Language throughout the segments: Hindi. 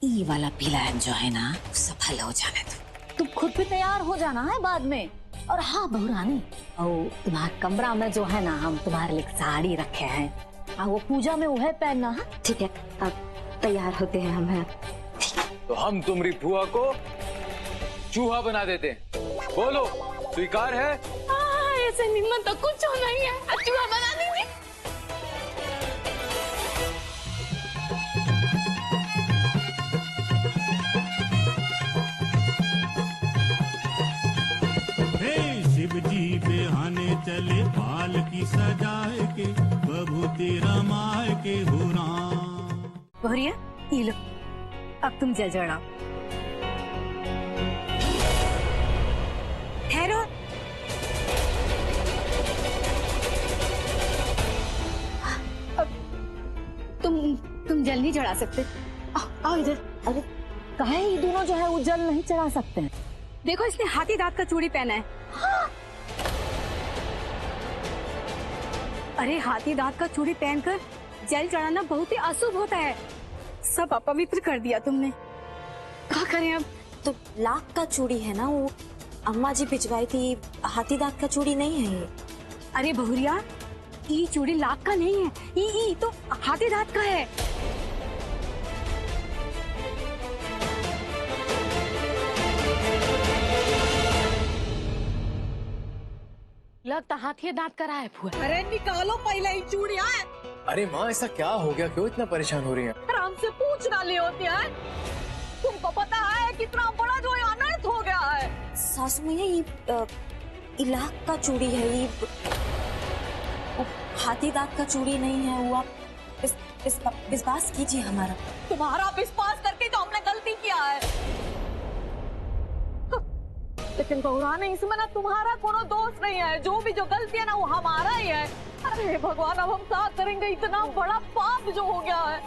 ई वाला प्लान जो है ना सफल हो जाने दो। तुम खुद भी तैयार हो जाना है बाद में। और हाँ बहुरानी, और तुम्हारे कमरा में जो है ना हम तुम्हारे लिए साड़ी रखे हैं, हाँ वो पूजा में वह पहनना है। ठीक है, अब तैयार होते हैं हम। तो हम तुम्हारी बुआ को चूहा बना देते हैं। बोलो स्वीकार है? ऐसे निम्न तो कुछ नहीं है, चूहा बना दीजिए। शिव जी बेहाने चले पाल की सजाए के, बबू तेरा माय के हो राम। बहुरिया ये लो, अब तुम जल जड़ाओ। ठहरो, तुम जल नहीं चढ़ा सकते। आओ इधर। अरे काहे ये दोनों जो है वो जल नहीं चढ़ा सकते हैं? देखो इसने हाथी दांत का चूड़ी पहना है। हाँ। अरे हाथी दांत का चूड़ी पहनकर जल चढ़ाना बहुत ही अशुभ होता है। सब अपवित्र कर दिया तुमने। क्या करें अब? तो लाख का चूड़ी है ना, वो अम्मा जी भिजवाई थी, हाथी दांत का चूड़ी नहीं है ये। अरे बहुरिया, ये चूड़ी लाख का नहीं है, ये तो हाथी दांत का है। लगता हाथी दांत करा है फुआ। अरे निकालो पहले ही चूड़ियां। अरे माँ ऐसा क्या हो गया, क्यों इतना परेशान हो रही हैं? आराम से पूछना ले होती है। तुमको पता है कितना बड़ा जो ये अनर्थ हो गया है। सासू मैया ये लाख का चूड़ी है, ये वो हाथी दांत का चूड़ी नहीं है। वो आप विश्वास कीजिए हमारा। तुम्हारा विश्वास करके तो हमने गलती किया है। लेकिन बहुरानी इसमें ना तुम्हारा कोनो दोष नहीं है। जो भी जो गलती है ना वो हमारा ही है। अरे भगवान, अब हम क्या करेंगे? इतना बड़ा पाप जो हो गया है।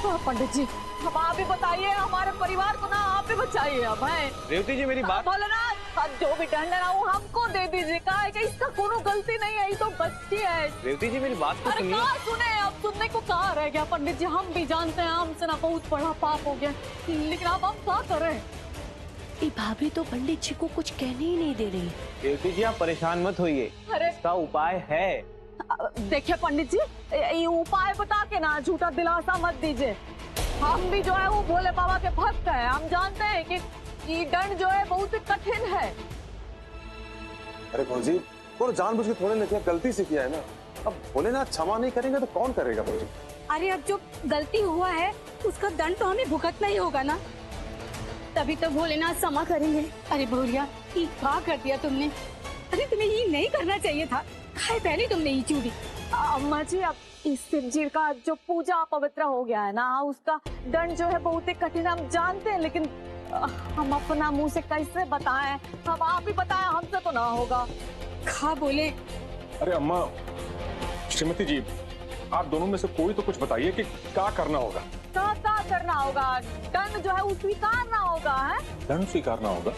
तो पंडित जी अब आप ही बताइए, हमारे परिवार को ना आप ही बचाइए। अब है रेवती जी मेरी बात। बोले ना, अब जो भी दंड है ना वो हमको दे दीजिए। क्या है कि इसका कोनो गलती नहीं है, ये तो बच्ची है। रेवती जी मेरी बात तो अरे सुनिए। क्या सुने, अब सुनने को कहाँ रह गया पंडित जी? हम भी जानते हैं हमसे ना बहुत बड़ा पाप हो गया, लेकिन अब हम क्या करें? भाभी तो पंडित जी को कुछ कहने ही नहीं दे रही। रेवती जी आप परेशान मत होइए, अरे इसका उपाय है। देखिए पंडित जी, ये उपाय बता के ना झूठा दिलासा मत दीजिए। हम भी जो है वो भोले बाबा के भक्त हैं। हम जानते हैं कि ये दंड जो है बहुत ही कठिन है। अरे भौजी, वो जानबूझ के थोड़े नहीं, गलती से किया है ना। अब भोलेनाथ क्षमा नहीं करेंगे तो कौन करेगा भौजी? अरे अब जो गलती हुआ है उसका दंड तो हमें भुगतना ही होगा ना, तभी तो भोलेनाथ क्षमा करेंगे। अरे बहुरिया, ये क्या कर दिया तुमने? अरे तुम्हें ये नहीं करना चाहिए था। खाए पहले तुमने ये चूड़ी। अम्मा जी, अब इस शिव जी का जो पूजा पवित्र हो गया है ना, उसका दंड जो है बहुत ही कठिन हम जानते हैं, लेकिन हम अपना मुंह से कैसे बताएं? हम आप ही बताएं, हमसे तो ना होगा। खा बोले। अरे अम्मा, श्रीमती जी, आप दोनों में से कोई तो कुछ बताइए कि क्या करना होगा। क्या करना होगा? दंड जो है वो स्वीकारना होगा। है दंड स्वीकारना होगा।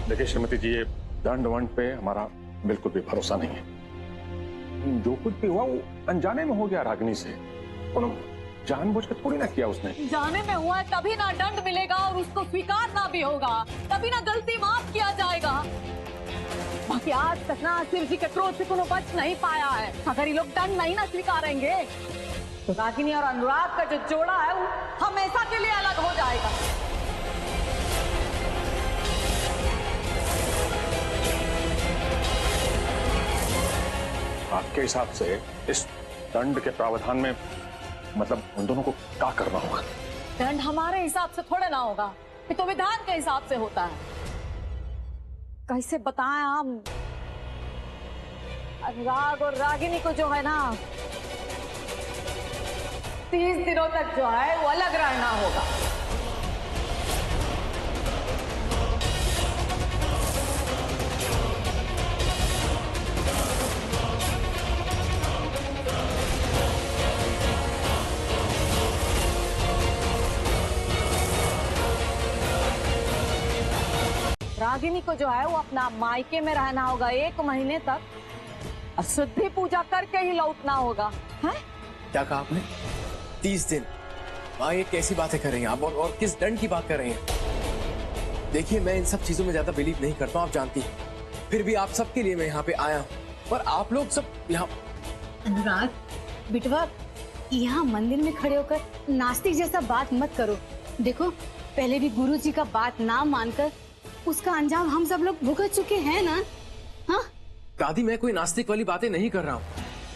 देखिए श्रीमती जी, ये दंड वंड पे हमारा बिल्कुल भी भरोसा नहीं है। जो कुछ भी हुआ वो अनजाने में हो गया रागिनी से, जानबूझ के थोड़ी ना किया उसने। जाने में हुआ है तभी ना दंड मिलेगा, और उसको स्वीकारना भी होगा, तभी ना गलती माफ किया जाएगा। बाकी आज तक ना शिव जी के क्रोध से कोनो बच नहीं पाया है। अगर ये लोग दंड नहीं ना स्वीकारेंगे तो रागिनी और अनुराग का जो जोड़ा है वो हमेशा के लिए अलग हो जाएगा। आपके हिसाब से इस दंड के प्रावधान में मतलब उन दोनों को क्या करना होगा? दंड हमारे हिसाब से थोड़े ना होगा, ये तो विधान के हिसाब से होता है। कैसे बताएं हम? अनुराग और रागिनी को जो है ना 30 दिनों तक जो है वो अलग रहना होगा। रागिनी को जो है वो अपना मायके में रहना होगा 1 महीने तक, और शुद्धि पूजा करके ही लौटना होगा। है क्या कहा आपने? 30 दिन। माँ ये कैसी बातें कर रही हैं आप, और किस दंड की बात कर रही हैं? देखिए मैं इन सब चीजों में ज्यादा बिलीव नहीं करता हूँ, आप जानती हैं। फिर भी आप सबके लिए मैं यहाँ पे आया हूँ, पर आप लोग सब यहाँ। अनुराग बिटवा, यहाँ मंदिर में खड़े होकर नास्तिक जैसा बात मत करो। देखो पहले भी गुरुजी का बात ना मानकर उसका अंजाम हम सब लोग भुगत चुके हैं ना। हाँ दादी मैं कोई नास्तिक वाली बातें नहीं कर रहा हूँ,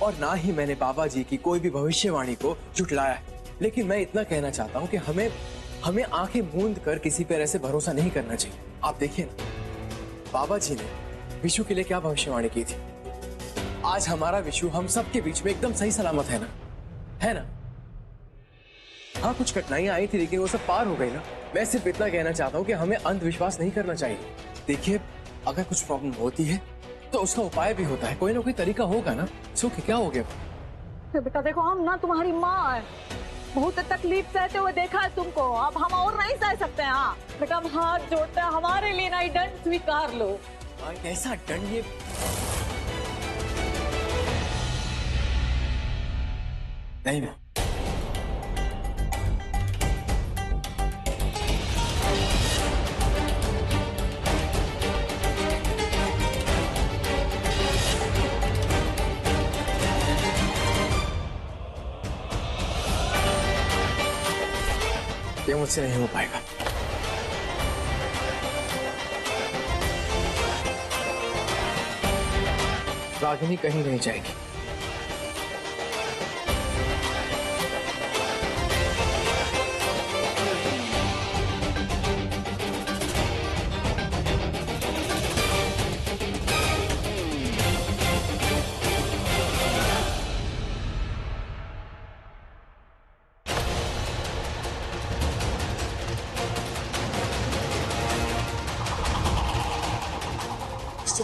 और ना ही मैंने बाबा जी की कोई भी भविष्यवाणी को झुठलाया है। लेकिन मैं इतना कहना चाहता हूँ कि हमें आंखें मूंद कर किसी पर ऐसे भरोसा नहीं करना चाहिए। आप देखिए ना, बाबा जी ने विशु के लिए क्या भविष्यवाणी की थी। आज हमारा विशु हम सबके बीच में एकदम सही सलामत है ना, है ना? हाँ कुछ कठिनाइयां आई थी लेकिन वो सब पार हो गई ना। मैं सिर्फ इतना कहना चाहता हूँ कि हमें अंधविश्वास नहीं करना चाहिए। देखिए अगर कुछ प्रॉब्लम होती है तो उसका उपाय भी होता है, कोई ना कोई तरीका होगा ना। सो क्या हो गया? बेटा देखो हम ना तुम्हारी माँ है, बहुत तकलीफ सहते हुए देखा है तुमको, अब हम और नहीं सह सकते हैं। हाँ बेटा हम हाथ जोड़ते हैं, हमारे लिए ना दंड स्वीकार लो। कैसा दंड? ये नहीं ना। ये मुझसे नहीं हो पाएगा। रागिनी कहीं नहीं जाएगी।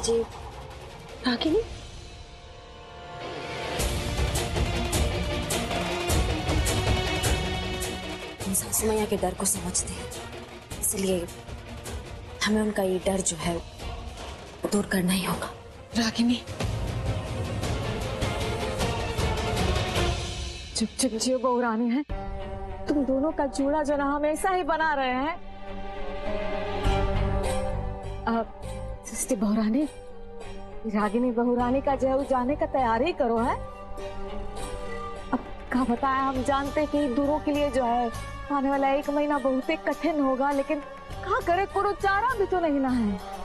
जी रागिनी हम सासू मैया के डर को समझते हैं, इसलिए हमें उनका ये डर जो है वो दूर करना ही होगा। रागिनी चुप चुप जियो बहू रानी है, तुम दोनों का जोड़ा जो ना हमेशा ही बना रहे हैं। अब सस्ती बहुरानी, रागिनी बहुरानी का जय जाने का तैयारी करो है। अब क्या बताया, हम जानते कि दूरों के लिए जो है आने वाला 1 महीना बहुत ही कठिन होगा, लेकिन क्या करे, कोई चारा भी तो नहीं ना है।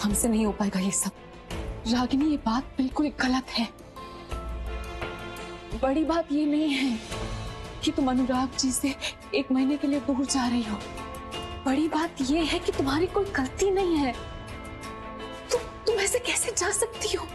हमसे नहीं हो पाएगा ये सब। रागिनी ये बात बिल्कुल गलत है। बड़ी बात ये नहीं है कि तुम अनुराग जी से 1 महीने के लिए दूर जा रही हो। बड़ी बात ये है कि तुम्हारी कोई गलती नहीं है। तुम ऐसे कैसे जा सकती हो?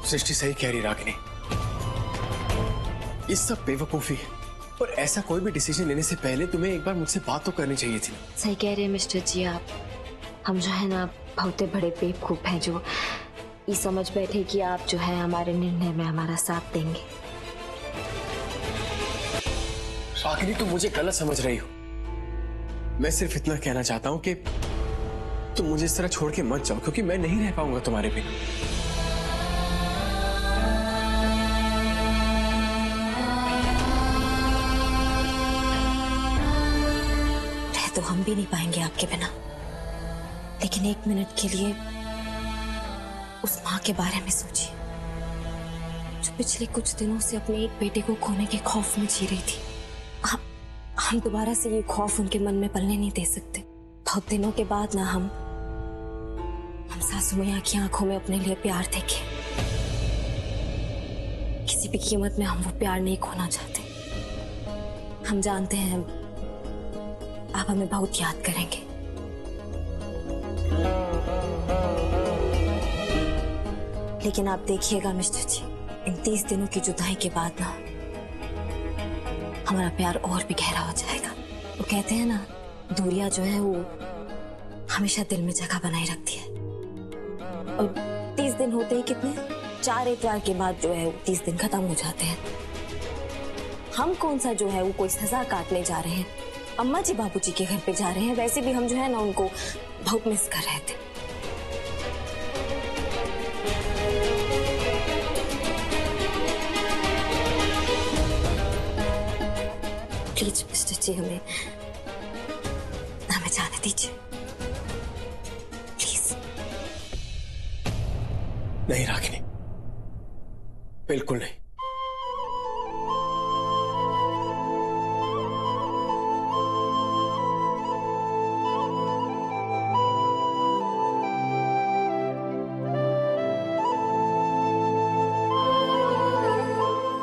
सृष्टि सही कह रही रागिनी, इस सब बेवकूफी है। और ऐसा कोई भी डिसीजन लेने से पहले तुम्हें एक बार मुझसे बात तो करनी चाहिए थी। सही कह रहे हैं मिस्टर जी आप। हम जो है ना बहुत बड़े बेवकूफ हैं जो ये समझ बैठे कि आप जो है हमारे निर्णय में हमारा साथ देंगे। रागिनी, तुम मुझे गलत समझ रही हो। मैं सिर्फ इतना कहना चाहता हूं कि तुम मुझे इस तरह छोड़ के मत जाओ, क्योंकि मैं नहीं रह पाऊंगा तुम्हारे बिना। रह तो हम भी नहीं पाएंगे आपके बिना, लेकिन 1 मिनट के लिए उस माँ के बारे में सोचिए जो पिछले कुछ दिनों से अपने एक बेटे को खोने के खौफ में जी रही थी। हम दोबारा से ये खौफ उनके मन में पलने नहीं दे सकते। बहुत दिनों के बाद ना हम सासू मैया की आंखों में अपने लिए प्यार देखे। किसी भी कीमत में हम वो प्यार नहीं खोना चाहते। हम जानते हैं आप हमें बहुत याद करेंगे, लेकिन आप देखिएगा मिस्टर जी, इन 30 दिनों की जुदाई के बाद ना हमारा प्यार और भी गहरा हो जाएगा। वो कहते हैं ना, दूरियां जो है वो हमेशा दिल में जगह बनाए रखती है। और 30 दिन होते ही कितने, 4 इतवार के बाद जो है वो 30 दिन खत्म हो जाते हैं। हम कौन सा जो है वो कोई सजा काटने जा रहे हैं, अम्मा जी बाबूजी के घर पे जा रहे हैं। वैसे भी हम जो है ना उनको बहुत मिस कर रहे थे। प्लीज मिस्टर जी, हमें जाने दीजिए प्लीज। नहीं रागिनी, बिल्कुल नहीं।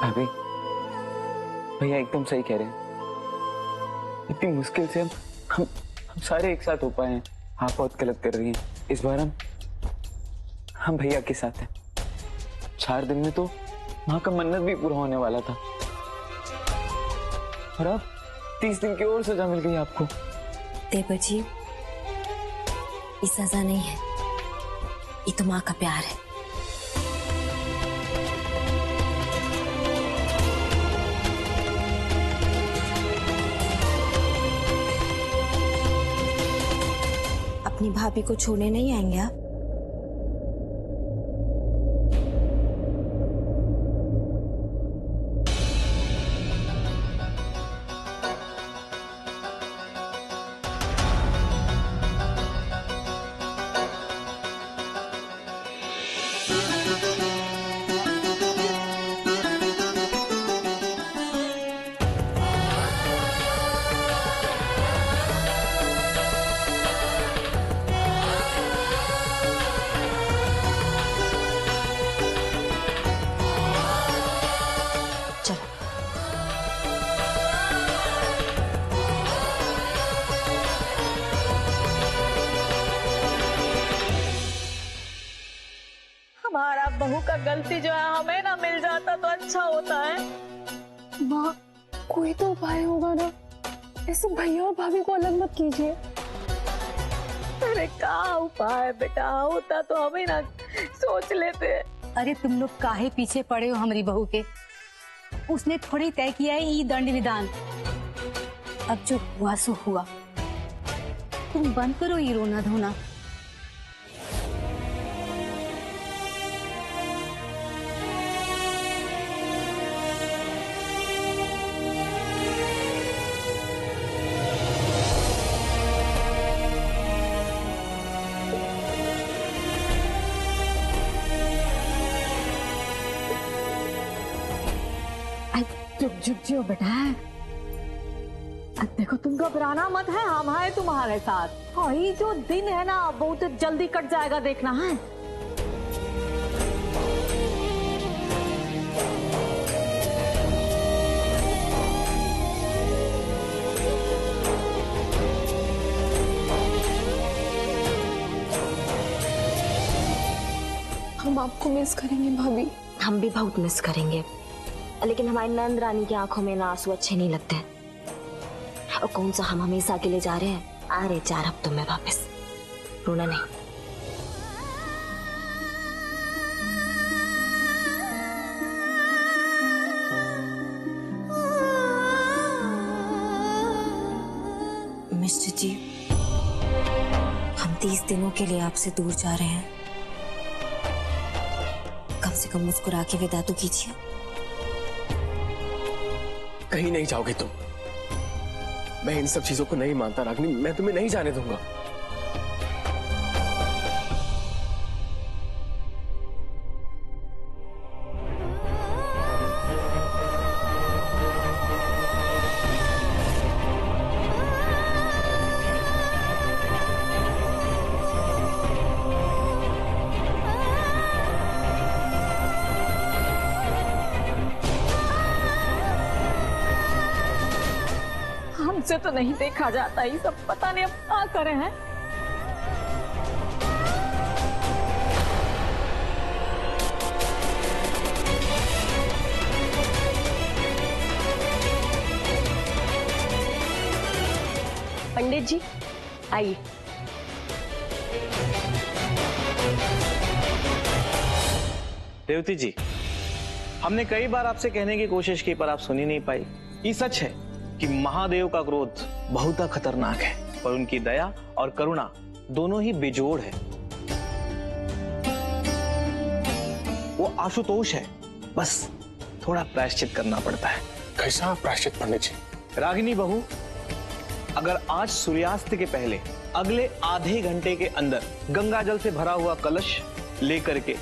भाभी, भैया एकदम सही कह रहे हैं। इतनी मुश्किल से हम सारे एक साथ हो पाए हैं। आप बहुत गलत कर रही हैं। इस बार हम भैया के साथ हैं। 4 दिन में तो माँ का मन्नत भी पूरा होने वाला था, और अब 30 दिन की और सजा मिल गई आपको। देवर जी, ये सजा नहीं है, ये तो माँ का प्यार है। अपनी भाभी को छोड़ने नहीं आएंगे आप? हमारा बहू का गलती जो है हमें ना मिल जाता तो अच्छा होता है। माँ, कोई तो उपाय होगा ना, ऐसे भैया और भाभी को अलग मत कीजिए। अरे क्या उपाय बेटा, होता तो हमें ना सोच लेते। अरे तुम लोग काहे पीछे पड़े हो हमारी बहू के? उसने थोड़ी तय किया है ये दंड विधान। अब जो हुआ सो हुआ, तुम बंद करो ये रोना धोना। झुक जियो बेटा, देखो तुम घबराना मत है, हम हैं तुम्हारे साथ। और ये जो दिन है ना बहुत जल्दी कट जाएगा, देखना है। हम आपको मिस करेंगे भाभी। हम भी बहुत मिस करेंगे, लेकिन हमारी नंद रानी की आंखों में ना आंसू अच्छे नहीं लगते हैं। और कौन सा हम हमेशा के लिए जा रहे हैं, आ रहे 4 हफ्तों में वापस। रोना नहीं। मिस्टर जी, हम 30 दिनों के लिए आपसे दूर जा रहे हैं। कम से कम मुस्कुरा के विदा तो कीजिए। कहीं नहीं जाओगे तुम। मैं इन सब चीजों को नहीं मानता रागिनी, मैं तुम्हें नहीं जाने दूंगा। हमसे तो नहीं देखा जाता, ये सब पता नहीं अब क्या करे हैं। पंडित जी आइए। देवती जी, हमने कई बार आपसे कहने की कोशिश की पर आप सुनी नहीं पाई। ये सच है कि महादेव का क्रोध बहुत खतरनाक है, पर उनकी दया और करुणा दोनों ही बेजोड़ है। वो आशुतोष है, बस थोड़ा प्रायश्चित करना पड़ता है। कैसा प्रायश्चित पंडित जी? रागिनी बहू, अगर आज सूर्यास्त के पहले अगले आधे घंटे के अंदर गंगा जल से भरा हुआ कलश लेकर के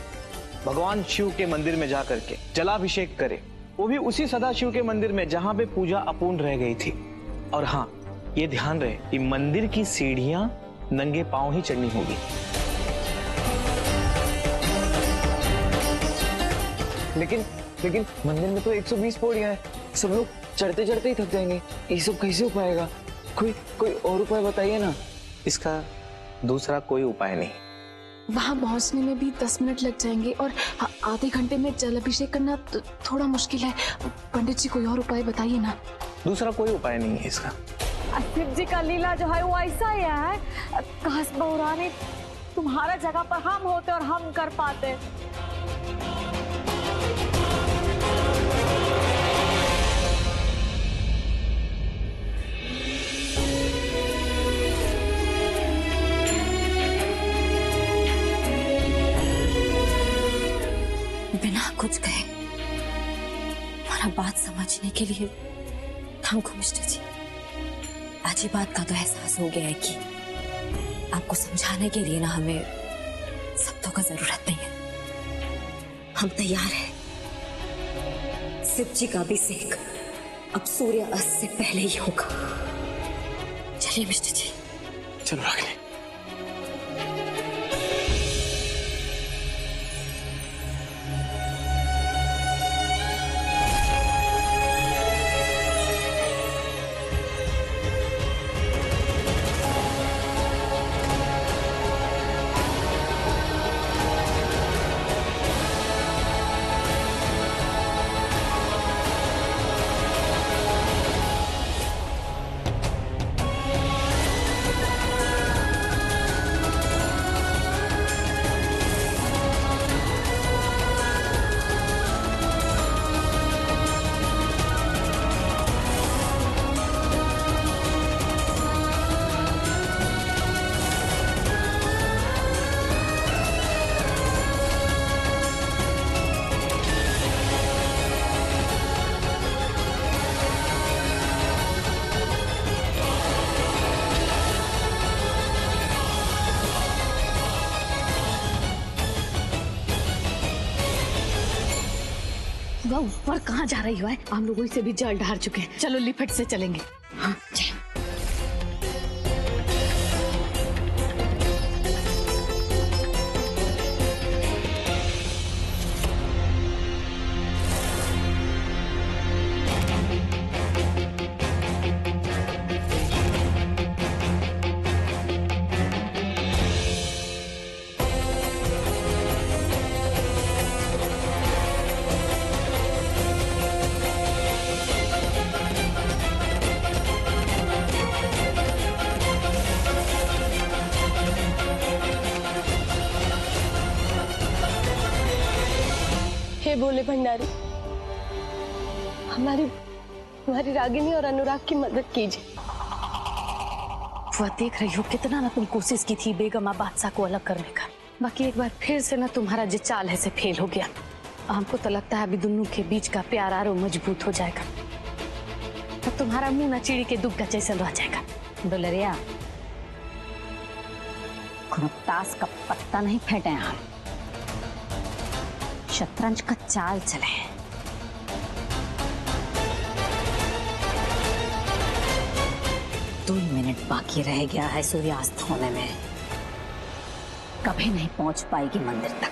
भगवान शिव के मंदिर में जाकर के जलाभिषेक करे, वो भी उसी सदाशिव के मंदिर में जहां पे पूजा अपूर्ण रह गई थी। और हाँ, ये ध्यान रहे कि मंदिर की सीढ़ियां नंगे पांव ही चढ़नी होगी। लेकिन मंदिर में तो 120 पौड़ियां हैं, सब लोग चढ़ते चढ़ते ही थक जाएंगे। ये सब कैसे हो पाएगा? कोई और उपाय बताइए ना। इसका दूसरा कोई उपाय नहीं। वहां पहुंचने में भी 10 मिनट लग जाएंगे और आधे घंटे में जल अभिषेक करना थोड़ा मुश्किल है। पंडित जी कोई और उपाय बताइए ना। दूसरा कोई उपाय नहीं है इसका। शिव जी का लीला जो है वो ऐसा ही है, काश बहुरानी तुम्हारा जगह पर हम होते और हम कर पाते। बिना कुछ कहे हमारा बात समझने के लिए थैंक यू मिस्टर जी। आज ये बात का तो एहसास हो गया है कि आपको समझाने के लिए ना हमें शब्दों का जरूरत नहीं है। हम तैयार हैं। शिव जी का अभिषेक अब सूर्य अस्त से पहले ही होगा। चलिए मिस्टर जी। चलो रागिनी। वह ऊपर कहाँ जा रही है? हम लोग इसे भी जल ढार चुके हैं। चलो लिपट से चलेंगे। हाँ चलो। कीजिए भोले भंडारी, हमारी रागिनी और अनुराग की मदद कीजिए। वह देख रही हो कितना ना तुम कोशिश की थी बेगम बादशाह को अलग करने का, बाकी एक बार फिर से ना तुम्हारा जो चाल है से फेल हो गया। हमको तो लगता है अभी दोनों के बीच का प्यार आरो मजबूत हो जाएगा, तब तुम्हारा मुंह ना चिड़ी के दुख का जैसा रह जाएगा। दुलरिया, ताश का पत्ता नहीं फेंटे हम, शतरंज का चाल चले। 2 मिनट बाकी रह गया है सूर्यास्त होने में, कभी नहीं पहुंच पाएगी मंदिर तक।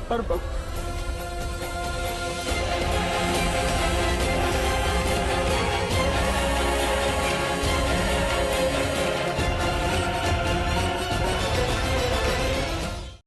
पर